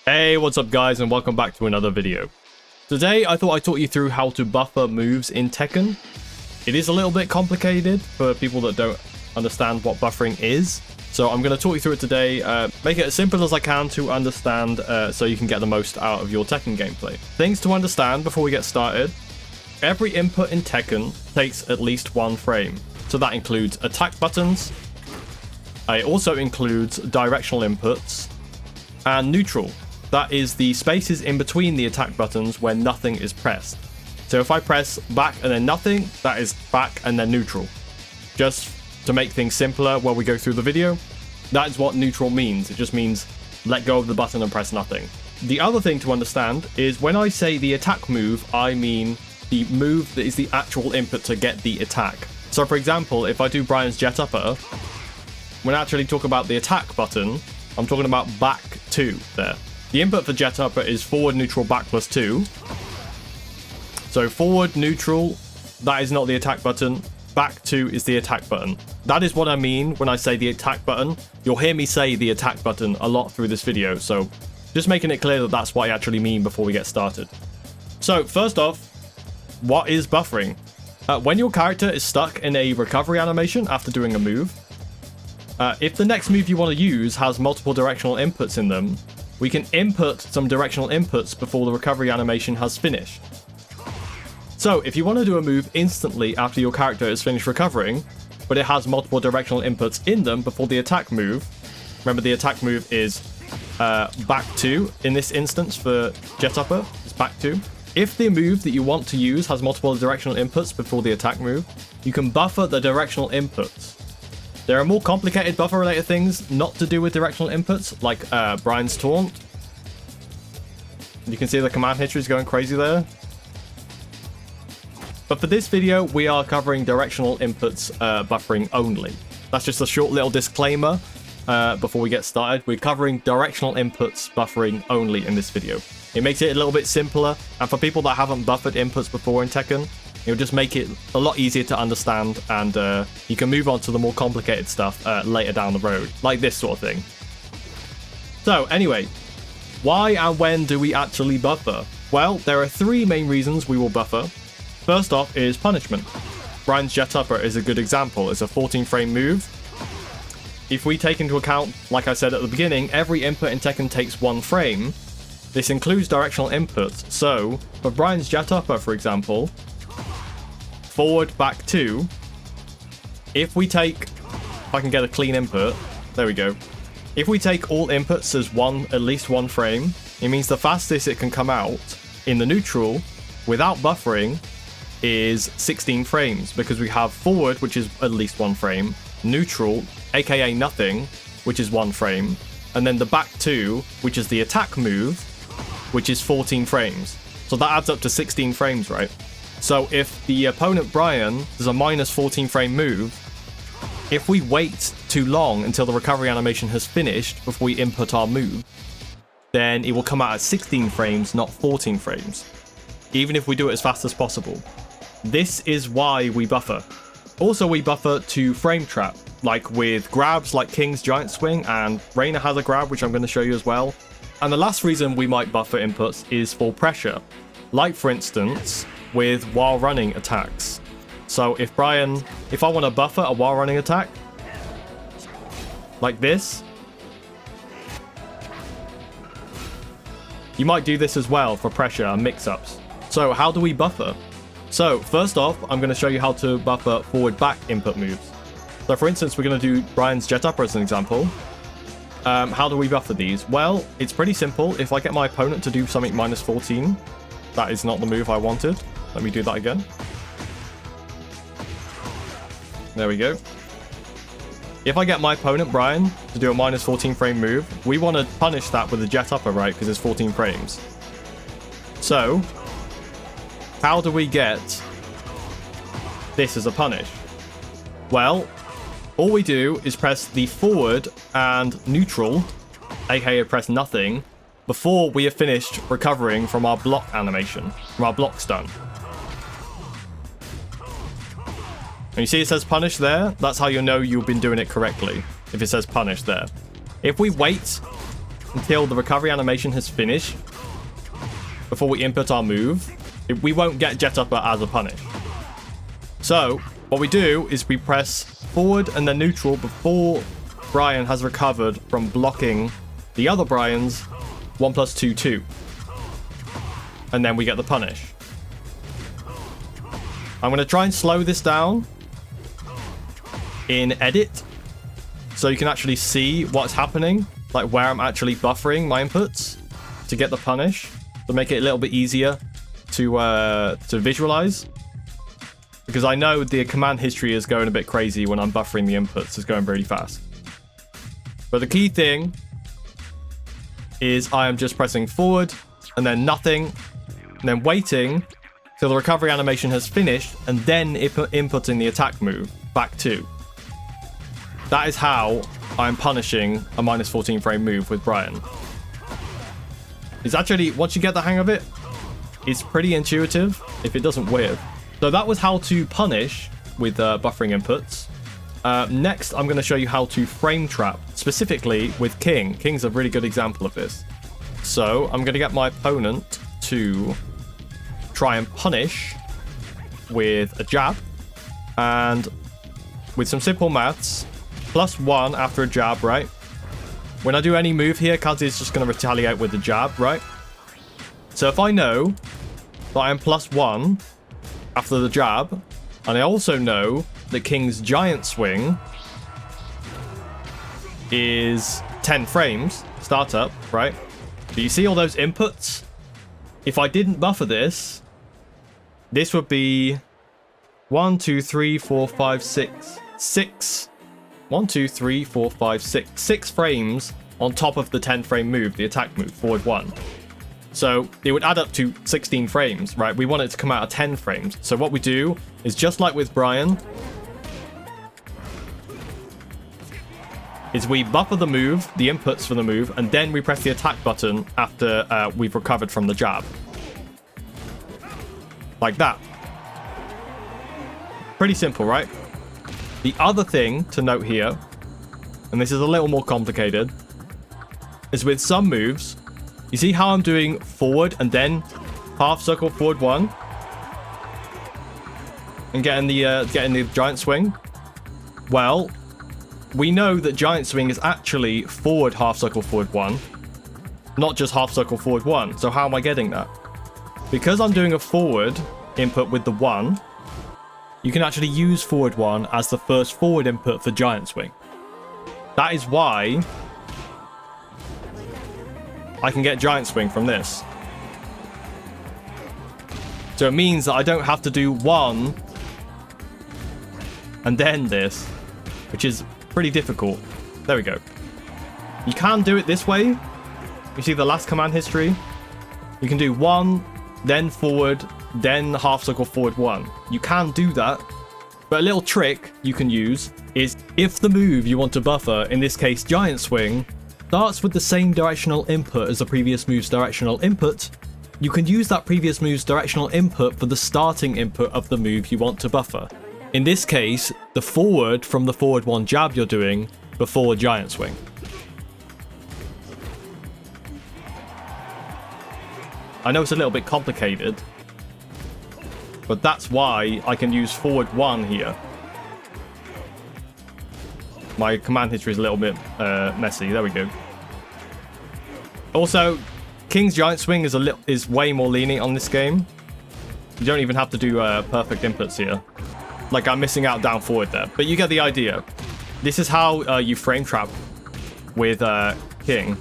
Hey, what's up guys, and welcome back to another video. Today I thought I'd talk you through how to buffer moves in Tekken. It is a little bit complicated for people that don't understand what buffering is, so I'm going to talk you through it today, make it as simple as I can to understand so you can get the most out of your Tekken gameplay. Things to understand before we get started: every input in Tekken takes at least one frame, so that includes attack buttons, it also includes directional inputs, and neutral. That is the spaces in between the attack buttons where nothing is pressed. So if I press back and then nothing, that is back and then neutral. Just to make things simpler while we go through the video, that is what neutral means. It just means let go of the button and press nothing. The other thing to understand is when I say the attack move, I mean the move that is the actual input to get the attack. So for example, if I do Brian's jet upper, when I actually talk about the attack button, I'm talking about back 2 there. The input for jet upper is forward, neutral, back plus 2. So forward, neutral, that is not the attack button. Back 2 is the attack button. That is what I mean when I say the attack button. You'll hear me say the attack button a lot through this video, so just making it clear that that's what I actually mean before we get started. So first off, what is buffering? When your character is stuck in a recovery animation after doing a move, if the next move you want to use has multiple directional inputs in them, we can input some directional inputs before the recovery animation has finished. So if you want to do a move instantly after your character is finished recovering, but it has multiple directional inputs in them before the attack move, remember the attack move is back 2 in this instance for jet upper, it's back 2. If the move that you want to use has multiple directional inputs before the attack move, you can buffer the directional inputs. There are more complicated buffer related things not to do with directional inputs, like Brian's taunt. You can see the command history is going crazy there. But for this video, we are covering directional inputs buffering only. That's just a short little disclaimer before we get started. We're covering directional inputs buffering only in this video. It makes it a little bit simpler, and for people that haven't buffered inputs before in Tekken, it'll just make it a lot easier to understand, and you can move on to the more complicated stuff later down the road, like this sort of thing. So anyway, why and when do we actually buffer? Well, there are 3 main reasons we will buffer. First off is punishment. Brian's jet upper is a good example. It's a 14 frame move. If we take into account, like I said at the beginning, every input in Tekken takes 1 frame. This includes directional inputs. So for Brian's jet upper, for example, forward, back 2, if we take, if I can get a clean input, there we go. If we take all inputs as at least one frame, it means the fastest it can come out in the neutral without buffering is 16 frames, because we have forward, which is at least 1 frame, neutral, aka nothing, which is 1 frame, and then the back 2, which is the attack move, which is 14 frames. So that adds up to 16 frames, right? So if the opponent Brian does a minus 14 frame move, if we wait too long until the recovery animation has finished before we input our move, then it will come out at 16 frames, not 14 frames, even if we do it as fast as possible. This is why we buffer. Also, we buffer to frame trap, like with grabs like King's Giant Swing, and Reina has a grab, which I'm going to show you as well. And the last reason we might buffer inputs is for pressure, like for instance with while running attacks. So if I want to buffer a while running attack like this, you might do this as well for pressure and mix-ups. So how do we buffer? So first off, I'm going to show you how to buffer forward back input moves. So for instance, we're going to do Brian's jet upper as an example. How do we buffer these? Well, it's pretty simple. If I get my opponent to do something minus 14, that is not the move I wanted. Let me do that again. There we go. If I get my opponent, Brian, to do a minus 14 frame move, we want to punish that with a jet upper, right? Because it's 14 frames. So, how do we get this as a punish? Well, all we do is press the forward and neutral, aka press nothing, before we have finished recovering from our block animation, from our block stun. And you see it says punish there? That's how you know you've been doing it correctly, if it says punish there. If we wait until the recovery animation has finished before we input our move, we won't get jet upper as a punish. So what we do is we press forward and then neutral before Brian has recovered from blocking the other Brian's 1+2, 2. And then we get the punish. I'm going to try and slow this down in edit so you can actually see what's happening, like where I'm actually buffering my inputs to get the punish, to make it a little bit easier to visualize. Because I know the command history is going a bit crazy when I'm buffering the inputs. It's going really fast. But the key thing is I am just pressing forward and then nothing, and then waiting till the recovery animation has finished, and then inputting the attack move back 2. That is how I'm punishing a -14 frame move with Brian. It's actually, once you get the hang of it, it's pretty intuitive if it doesn't whiff. So that was how to punish with buffering inputs. Next, I'm going to show you how to frame trap, specifically with King. King's a really good example of this. So I'm going to get my opponent to try and punish with a jab. And with some simple maths, +1 after a jab, right? When I do any move here, Kazi is just going to retaliate with the jab, right? So if I know that I am +1 after the jab, and I also know that King's giant swing is 10 frames, startup, right? But you see all those inputs? If I didn't buffer this, this would be 1, 2, 3, 4, 5, 6. 6. 1, 2, 3, 4, 5, 6. 6 frames on top of the 10 frame move, the attack move, forward 1. So it would add up to 16 frames, right? We want it to come out at 10 frames. So what we do is just like with Brian, is we buffer the move, the inputs for the move, and then we press the attack button after we've recovered from the jab. Like that. Pretty simple, right? The other thing to note here, and this is a little more complicated, is with some moves, you see how I'm doing forward and then half circle forward 1? And getting the giant swing? Well, we know that giant swing is actually forward half circle forward 1, not just half circle forward 1. So how am I getting that? Because I'm doing a forward input with the 1, you can actually use forward 1 as the first forward input for giant swing. That is why I can get giant swing from this. So it means that I don't have to do 1 and then this, which is pretty difficult. There we go. You can do it this way. You see the last command history? You can do 1, then forward, then half circle forward 1. You can do that, but a little trick you can use is if the move you want to buffer, in this case giant swing, starts with the same directional input as the previous move's directional input, you can use that previous move's directional input for the starting input of the move you want to buffer. In this case, the forward from the forward 1 jab you're doing before giant swing. I know it's a little bit complicated, but that's why I can use forward 1 here. My command history is a little bit messy. There we go. Also, King's giant swing is way more lenient on this game. You don't even have to do perfect inputs here. Like, I'm missing out down forward there, but you get the idea. This is how you frame trap with King.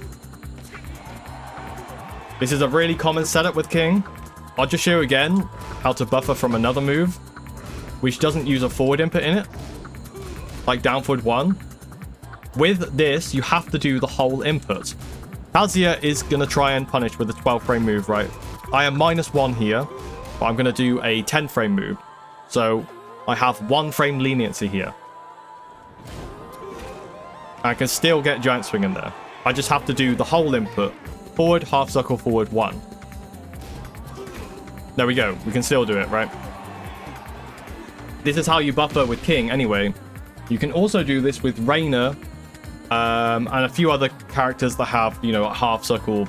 This is a really common setup with King. I'll just show you again how to buffer from another move, which doesn't use a forward input in it, like down forward 1. With this, you have to do the whole input. Kazuya is going to try and punish with a 12 frame move, right? I am -1 here, but I'm going to do a 10 frame move. So I have 1 frame leniency here. I can still get giant swing in there. I just have to do the whole input. Forward, half circle, forward 1. There we go. We can still do it, right? This is how you buffer with King anyway. You can also do this with Reina and a few other characters that have, you know, half circle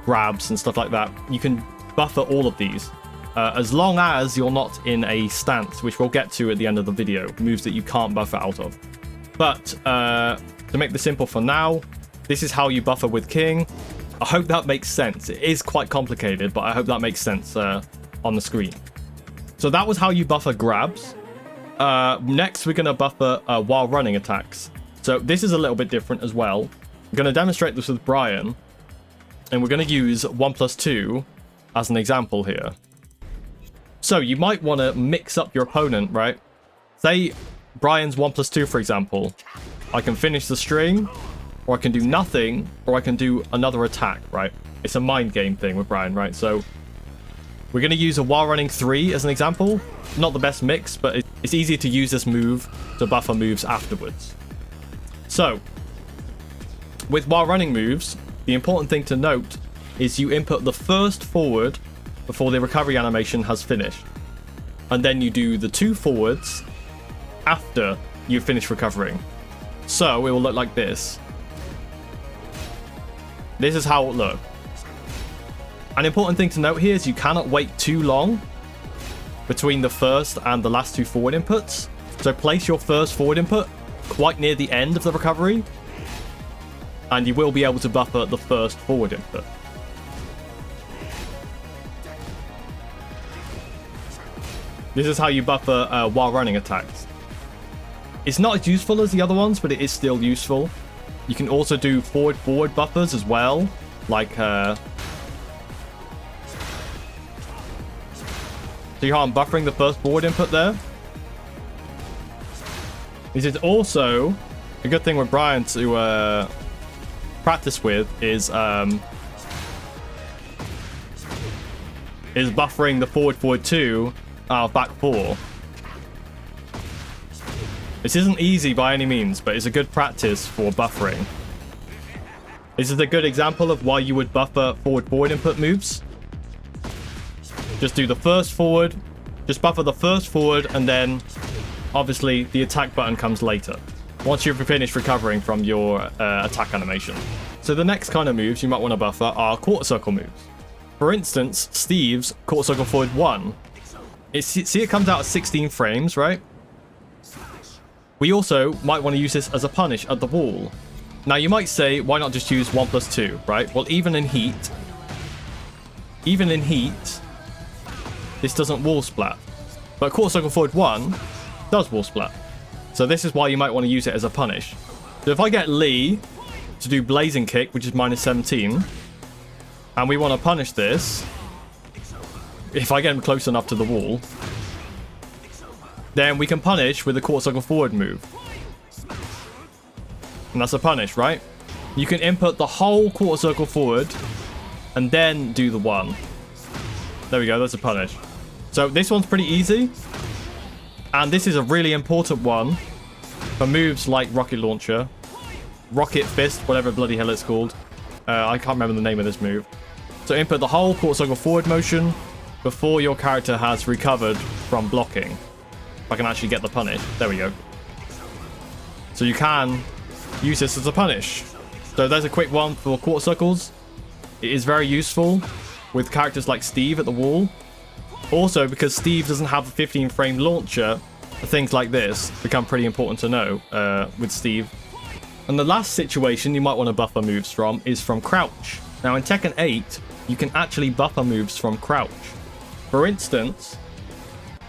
grabs and stuff like that. You can buffer all of these, as long as you're not in a stance, which we'll get to at the end of the video, moves that you can't buffer out of. But to make this simple for now, this is how you buffer with King. I hope that makes sense. It is quite complicated, but I hope that makes sense on the screen. So that was how you buffer grabs. Next, we're going to buffer while running attacks. So this is a little bit different as well. I'm going to demonstrate this with Brian, and we're going to use 1+2 as an example here. So you might want to mix up your opponent, right? Say Brian's 1+2, for example. I can finish the string, or I can do nothing, or I can do another attack, right? It's a mind game thing with Brian, right? So we're going to use a while running 3 as an example. Not the best mix, but it's easy to use this move to buffer moves afterwards. So, with while running moves, the important thing to note is you input the first forward before the recovery animation has finished. And then you do the 2 forwards after you finish recovering. So, it will look like this. This is how it will look. An important thing to note here is you cannot wait too long between the first and the last 2 forward inputs. So place your first forward input quite near the end of the recovery, and you will be able to buffer the first forward input. This is how you buffer while running attacks. It's not as useful as the other ones, but it is still useful. You can also do forward buffers as well, like so you are buffering the first forward input there. This is also a good thing with Brian to practice with is buffering the forward 2 out of back 4. This isn't easy by any means, but it's a good practice for buffering. This is a good example of why you would buffer forward input moves. Just do the first forward, just buffer the first forward, and then obviously the attack button comes later, once you've finished recovering from your attack animation. So the next kind of moves you might want to buffer are quarter circle moves. For instance, Steve's quarter circle forward 1. See, it comes out at 16 frames, right? We also might want to use this as a punish at the wall. Now you might say, why not just use 1+2, right? Well, even in heat, this doesn't wall splat. But quarter circle forward 1 does wall splat. So this is why you might want to use it as a punish. So if I get Lee to do blazing kick, which is -17, and we want to punish this, if I get him close enough to the wall, then we can punish with the quarter circle forward move. And that's a punish, right? You can input the whole quarter circle forward and then do the 1. There we go, that's a punish. So this one's pretty easy. And this is a really important one for moves like rocket launcher, rocket fist, whatever bloody hell it's called. I can't remember the name of this move. So input the whole quarter circle forward motion before your character has recovered from blocking. If I can actually get the punish. There we go. So you can use this as a punish. So there's a quick one for quarter circles. It is very useful with characters like Steve at the wall. Also, because Steve doesn't have a 15 frame launcher, things like this become pretty important to know with Steve. And the last situation you might want to buffer moves from is from crouch. Now in Tekken 8, you can actually buffer moves from crouch. For instance,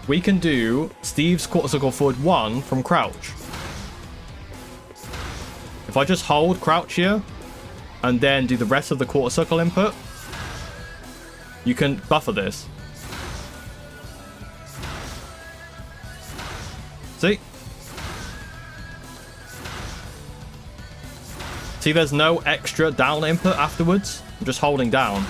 we can do Steve's quarter circle forward 1 from crouch. If I just hold crouch here and then do the rest of the quarter circle input, you can buffer this. See? See, there's no extra down input afterwards. I'm just holding down.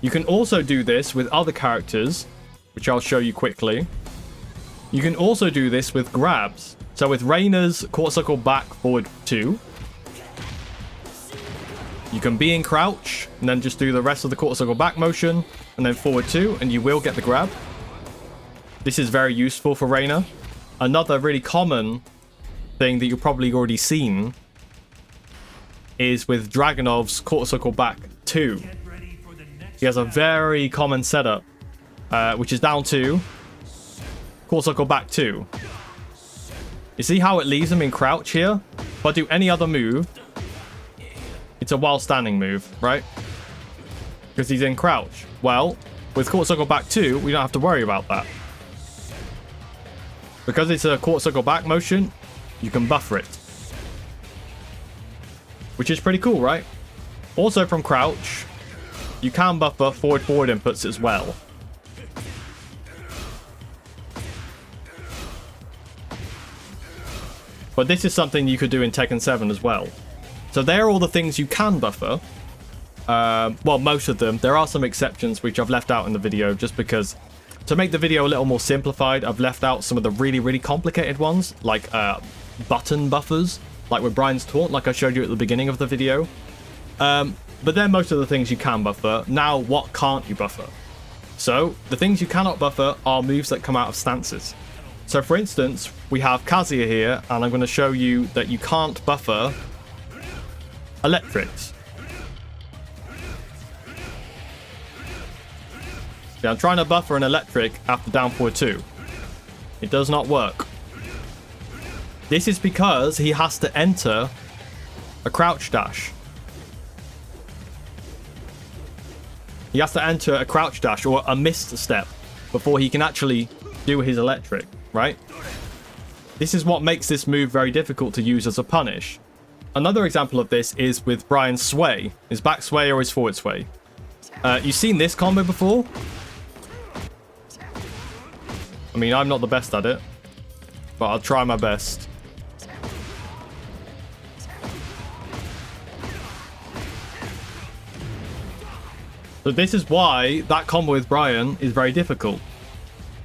You can also do this with other characters, which I'll show you quickly. You can also do this with grabs. So with Reina's quarter circle back forward 2, you can be in crouch and then just do the rest of the quarter circle back motion and then forward 2, and you will get the grab. This is very useful for Reina. another really common thing that you've probably already seen is with Dragunov's quarter circle back 2. He has a very common setup, which is down 2, quarter circle back 2. You see how it leaves him in crouch here? If I do any other move, it's a while standing move, right? Because he's in crouch. Well, with quarter circle back 2, we don't have to worry about that. Because it's a quarter circle back motion, you can buffer it. Which is pretty cool, right? Also from crouch, you can buffer forward inputs as well. But this is something you could do in Tekken 7 as well. So there are all the things you can buffer. Well, most of them. There are some exceptions which I've left out in the video just because to make the video a little more simplified, I've left out some of the really, really complicated ones, like button buffers, like with Brian's taunt, like I showed you at the beginning of the video. But then most of the things you can buffer. Now, what can't you buffer? So the things you cannot buffer are moves that come out of stances. So for instance, we have Kazuya here, and I'm going to show you that you can't buffer electrics. Yeah, I'm trying to buffer an electric after down forward 2. It does not work. This is because he has to enter a crouch dash. He has to enter a crouch dash or a missed step before he can actually do his electric, right? This is what makes this move very difficult to use as a punish. Another example of this is with Brian's sway, his back sway or his forward sway. You've seen this combo before? I mean, I'm not the best at it, but I'll try my best. So this is why that combo with Brian is very difficult.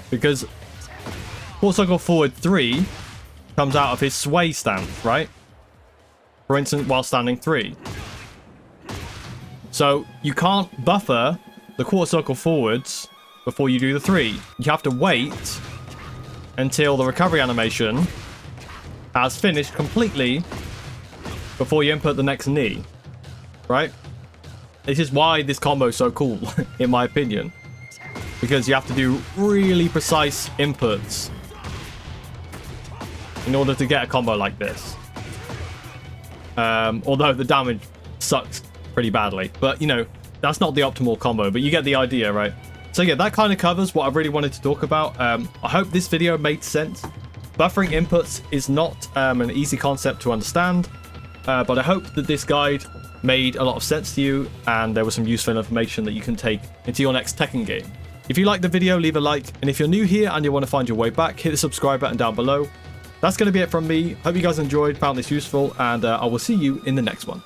Because quarter circle forward 3 comes out of his sway stance, right? For instance, while standing 3. So you can't buffer the quarter circle forwards before you do the 3. You have to wait until the recovery animation has finished completely before you input the next knee, right? This is why this combo is so cool, in my opinion. Because you have to do really precise inputs in order to get a combo like this. Although the damage sucks pretty badly. But, you know, that's not the optimal combo, but you get the idea, right? So yeah, that kind of covers what I really wanted to talk about. I hope this video made sense. Buffering inputs is not an easy concept to understand, but I hope that this guide made a lot of sense to you and there was some useful information that you can take into your next Tekken game. If you liked the video, leave a like, and if you're new here and you want to find your way back, hit the subscribe button down below. That's going to be it from me. Hope you guys enjoyed, found this useful, and I will see you in the next one.